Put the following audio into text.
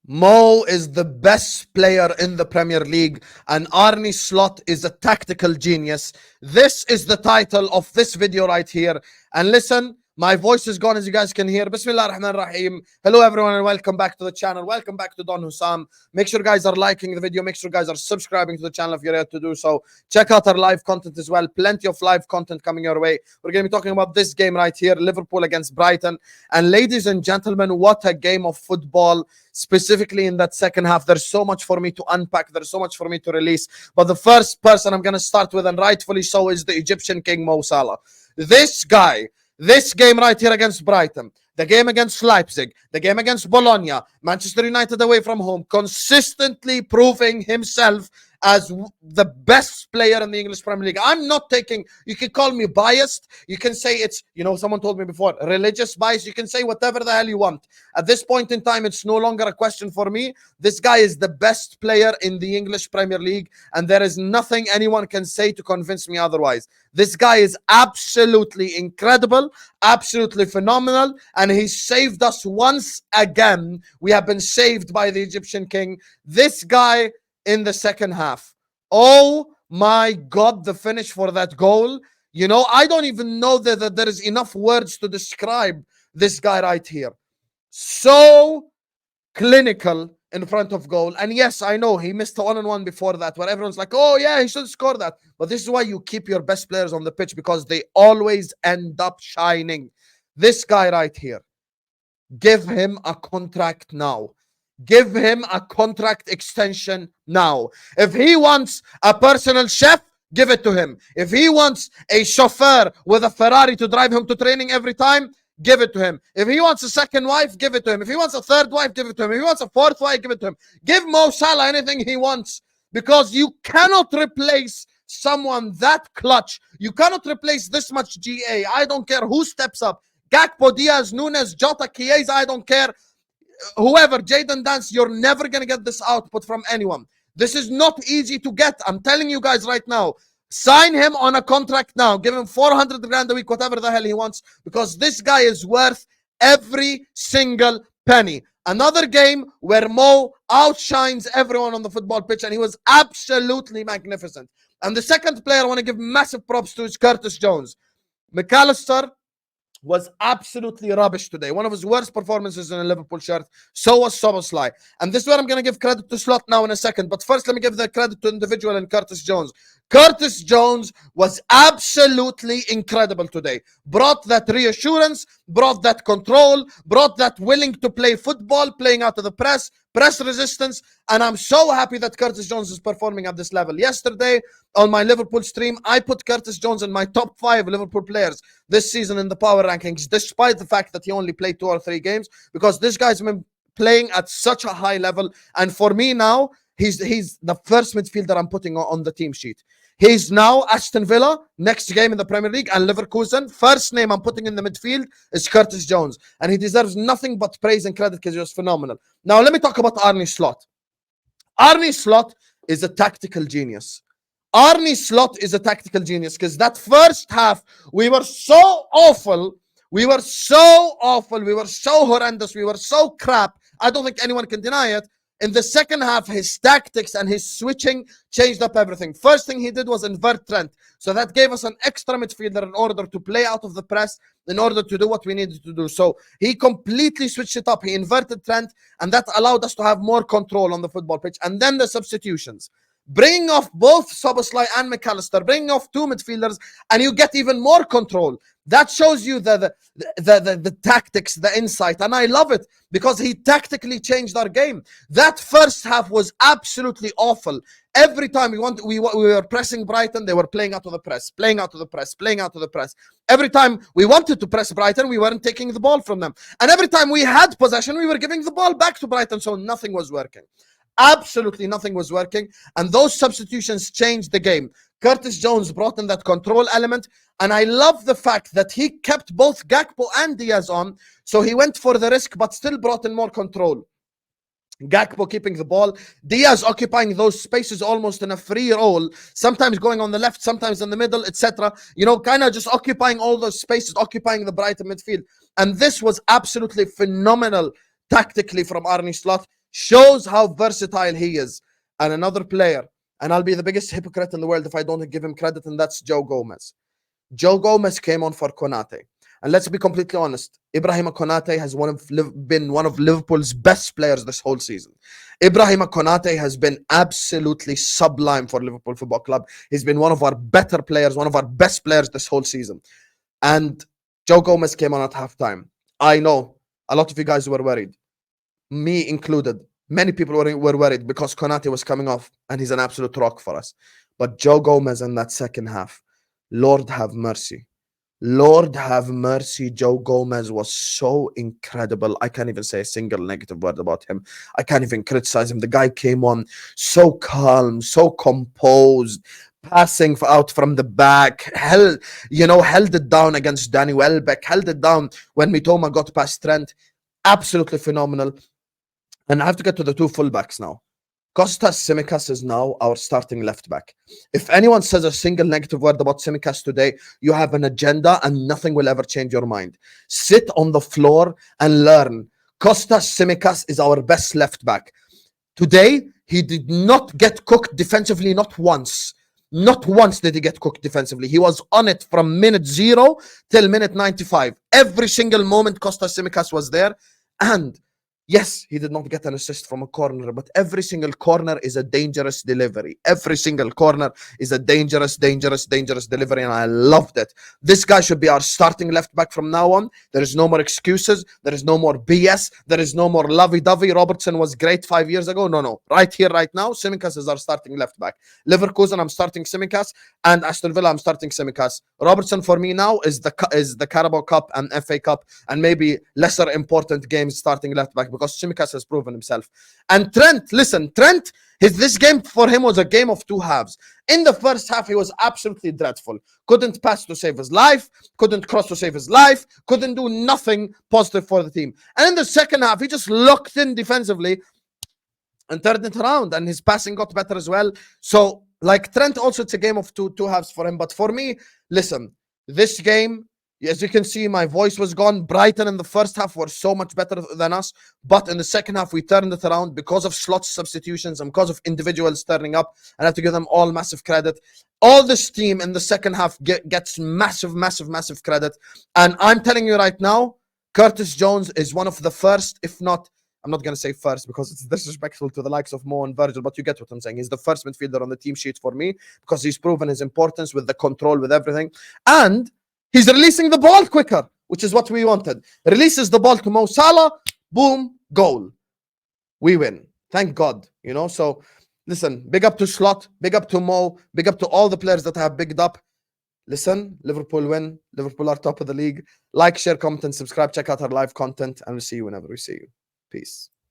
Mo is the best player in the Premier League, and Arne Slot is a tactical genius. This is the title of this video right here. And listen, my voice is gone as you guys can hear. Bismillah ar-Rahman ar-Rahim. Hello everyone and welcome back to the channel. Welcome back to Don Husam. Make sure guys are liking the video. Make sure guys are subscribing to the channel if you're yet to do so. Check out our live content as well. Plenty of live content coming your way. We're going to be talking about this game right here, Liverpool against Brighton. And ladies and gentlemen, what a game of football. Specifically in that second half, there's so much for me to unpack, there's so much for me to release. But the first person I'm going to start with, and rightfully so, is the Egyptian king Mo Salah. This guy, this game right here against Brighton, the game against Leipzig, the game against Bologna, Manchester United away from home, consistently proving himself as the best player in the English Premier League. I'm not taking, you can call me biased, you can say it's, someone told me before, religious bias, you can say whatever the hell you want. At this point in time, it's no longer a question for me. This guy is the best player in the English Premier League, and there is nothing anyone can say to convince me otherwise. This guy is absolutely incredible, absolutely phenomenal, and he saved us once again. We have been saved by the Egyptian king. This guy in the second half. Oh my God, the finish for that goal. I don't even know that there is enough words to describe this guy right here. So clinical in front of goal. And yes, I know he missed a one-on-one before that where everyone's like, oh yeah, he should score that. But this is why you keep your best players on the pitch, because they always end up shining. This guy right here, give him a contract now. Give him a contract extension now. If he wants a personal chef, give it to him. If he wants a chauffeur with a Ferrari to drive him to training every time, give it to him. If he wants a second wife, give it to him. If he wants a third wife, give it to him. If he wants a fourth wife, give it to him. Give Mo Salah anything he wants, because you cannot replace someone that clutch. You cannot replace this much GA. I don't care who steps up. Gakpo, Diaz, Nunes, Jota, Chiesa, I don't care. Whoever, Jadon Dance, you're never going to get this output from anyone. This is not easy to get. I'm telling you guys right now. Sign him on a contract now. Give him 400 grand a week, whatever the hell he wants, because this guy is worth every single penny. Another game where Mo outshines everyone on the football pitch, and he was absolutely magnificent. And the second player I want to give massive props to is Curtis Jones. McAllister was absolutely rubbish today. One of his worst performances in a Liverpool shirt. So was Szoboszlai. And this is where I'm going to give credit to Slot now in a second. But first, let me give the credit to individual and Curtis Jones. Curtis Jones was absolutely incredible today. Brought that reassurance, brought that control, brought that willing to play football, playing out of the press resistance. And I'm so happy that Curtis Jones is performing at this level. Yesterday, on my Liverpool stream, I put Curtis Jones in my top 5 Liverpool players this season in the power rankings, despite the fact that he only played 2 or 3 games, because this guy's been playing at such a high level. And for me now, he's the first midfielder I'm putting on the team sheet. He's now Aston Villa, next game in the Premier League, and Leverkusen. First name I'm putting in the midfield is Curtis Jones. And he deserves nothing but praise and credit because he was phenomenal. Now, let me talk about Arne Slot. Arne Slot is a tactical genius. Arne Slot is a tactical genius, because that first half, we were so awful. We were so awful. We were so horrendous. We were so crap. I don't think anyone can deny it. In the second half, his tactics and his switching changed up everything. First thing he did was invert Trent. So that gave us an extra midfielder in order to play out of the press, in order to do what we needed to do. So he completely switched it up. He inverted Trent, and that allowed us to have more control on the football pitch. And then the substitutions. Bringing off both Szoboszlai and McAllister, bringing off 2 midfielders, and you get even more control. That shows you the tactics, the insight, and I love it because he tactically changed our game. That first half was absolutely awful. Every time we were pressing Brighton, they were playing out of the press, playing out of the press, playing out of the press. Every time we wanted to press Brighton, we weren't taking the ball from them. And every time we had possession, we were giving the ball back to Brighton, so nothing was working. Absolutely nothing was working, and those substitutions changed the game. Curtis Jones brought in that control element, and I love the fact that he kept both Gakpo and Diaz on, so he went for the risk but still brought in more control. Gakpo keeping the ball, Diaz occupying those spaces almost in a free role, sometimes going on the left, sometimes in the middle, etc. Kind of just occupying all those spaces, occupying the Brighton midfield. And this was absolutely phenomenal tactically from Arne Slot. Shows how versatile he is. And another player, and I'll be the biggest hypocrite in the world if I don't give him credit, and that's Joe Gomez. Joe Gomez came on for Konate. And let's be completely honest, Ibrahima Konate has been one of Liverpool's best players this whole season. Ibrahima Konate has been absolutely sublime for Liverpool Football Club. He's been one of our better players, one of our best players this whole season. And Joe Gomez came on at halftime. I know a lot of you guys were worried, me included. Many people were worried because Konate was coming off and he's an absolute rock for us. But Joe Gomez in that second half, Lord have mercy. Lord have mercy. Joe Gomez was so incredible. I can't even say a single negative word about him. I can't even criticize him. The guy came on so calm, so composed, passing out from the back, held it down against Danny Welbeck, held it down when Mitoma got past Trent. Absolutely phenomenal. And I have to get to the two fullbacks now. Kostas Tsimikas is now our starting left back. If anyone says a single negative word about Tsimikas today, you have an agenda and nothing will ever change your mind. Sit on the floor and learn. Kostas Tsimikas is our best left back. Today, he did not get cooked defensively, not once. Not once did he get cooked defensively. He was on it from minute 0 till minute 95. Every single moment Kostas Tsimikas was there. And yes, he did not get an assist from a corner, but every single corner is a dangerous delivery. Every single corner is a dangerous delivery, and I loved it. This guy should be our starting left back from now on. There is no more excuses. There is no more BS. There is no more lovey-dovey. Robertson was great 5 years ago. No. Right here, right now, Tsimikas is our starting left back. Leverkusen, I'm starting Tsimikas, and Aston Villa, I'm starting Tsimikas. Robertson for me now is the Carabao Cup and FA Cup, and maybe lesser important games starting left back, because Tsimikas has proven himself. And Trent, listen, Trent, this game for him was a game of two halves. In the first half, he was absolutely dreadful. Couldn't pass to save his life, couldn't cross to save his life, couldn't do nothing positive for the team. And in the second half, he just locked in defensively and turned it around, and his passing got better as well. So, like Trent, also it's a game of two halves for him. But for me, listen, this game, as you can see, my voice was gone. Brighton in the first half were so much better than us. But in the second half, we turned it around because of Slot's substitutions and because of individuals turning up. And I have to give them all massive credit. All this team in the second half gets massive credit. And I'm telling you right now, Curtis Jones is one of the first, if not, I'm not going to say first because it's disrespectful to the likes of Mo and Virgil, but you get what I'm saying. He's the first midfielder on the team sheet for me because he's proven his importance with the control, with everything. And he's releasing the ball quicker, which is what we wanted. Releases the ball to Mo Salah, boom, goal. We win. Thank God, So, listen, big up to Slot, big up to Mo, big up to all the players that have bigged up. Listen, Liverpool win. Liverpool are top of the league. Like, share, comment, and subscribe. Check out our live content, and we'll see you whenever we see you. Peace.